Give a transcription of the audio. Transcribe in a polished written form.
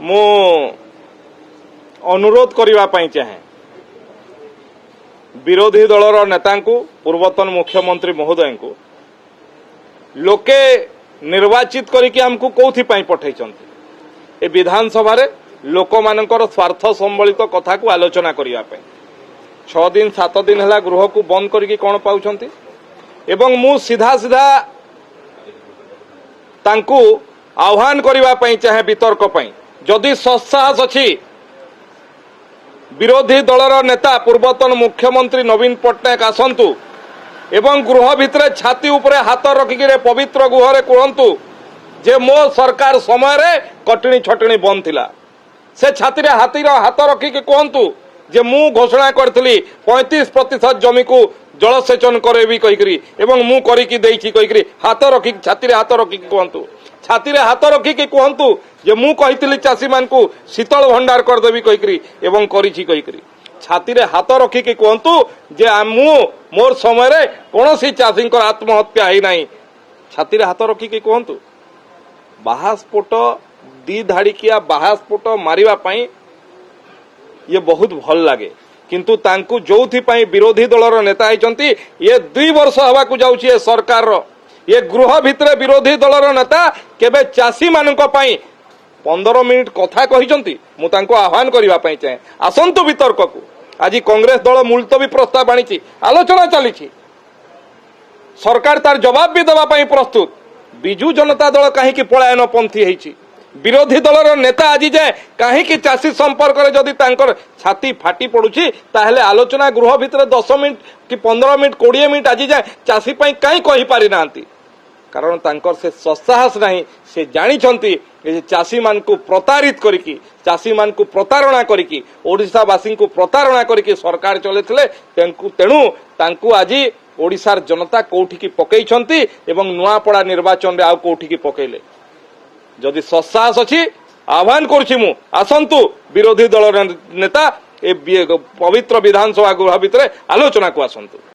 मु अनुरोध करने चाहे विरोधी दलर नेता पूर्वतन मुख्यमंत्री महोदय को लोके निर्वाचित करके आमको कौथि पठे ए विधानसभा रे लोक मानकर स्वार्थ संबलित कथा को आलोचना करने 6 दिन 7 दिन है गृह को बंद करके कौन पाउछंती एवं मु सीधा सीधा तांकु आह्वान करने चाहे वितर्क जदि सत्साहस अच्छी विरोधी दलर नेता पूर्वतन मुख्यमंत्री नवीन पट्टनायक आसंतु एवं गृह भितर छाती उपरे हाथ रखिक पवित्र गुहरे कहतु जे मो सरकार समय रे कटनी छटनी बंद थिला से छाती रे हाथ रखिक कहतु जे मु घोषणा करथली 35% जमी को जलसेचन करेबी कहीकरी एवं मु करिकी देइछि कहीकरी हाथ रखिक छाती रे हाथ रखिक कहतु छाती रे हाथ रखिकी कहतु जे मु कहितली चासी मान को शीतल भंडार करदेवी कहीकरी एवं करिछि कहीकरी छाती रे हाथ रखिकी कहतु जे मु मोर समय रे कोनोसी चासी आत्महत्या है नहीं छाती रे हाथ रखिकी कहतु बाहास्फोट 2 धाड़िकिया बाहास्फोट मारिबा पई ये बहुत भल लगे किंतु तांकु जोथि पई विरोधी दलर नेता होइचंती ये 2 वर्ष हवा को जाउछि ए सरकार रो ये गृह भितर विरोधी दलर नेता केबे चासी मानक पई 15 मिनिट कथा कहिचंती मु तांको आह्वान करबा पई चाहे आसंतु वितर्क को आज कांग्रेस दल मुलतवी प्रस्ताव आनीछि आलोचना चलीछि सरकार तार जवाब भी देबा पई प्रस्तुत बिजू जनता दल काहे पलायन पंथी होइछि विरोधी दलर नेता आज जाए कहीं चाषी संपर्क में जदि छाती फाटी पड़ुछि ताहले आलोचना गृह भितर 10 मिनिट कि 15 मिनिट 20 मिनिट आज जाए चाषी कहीं कही पारि नांती कारण तांकर से सत्साहस नहीं से जानिछंती चाषी मान को प्रतारित करिकी चाषी मान को प्रतारणा करिकी ओडिशावासी को प्रतारणा करिकी सरकार चलेथिले तेणु तांकु आज ओडिशार जनता कोठी की पकईछंती एवं नुआपड़ा निर्वाचन रे आउ कोठी की पकईले जदि सत्साहस अच्छी आह्वान करुछि मु आसंतु विरोधी दल नेता ए पवित्र विधानसभा गृह भितर आलोचना को आसंतु।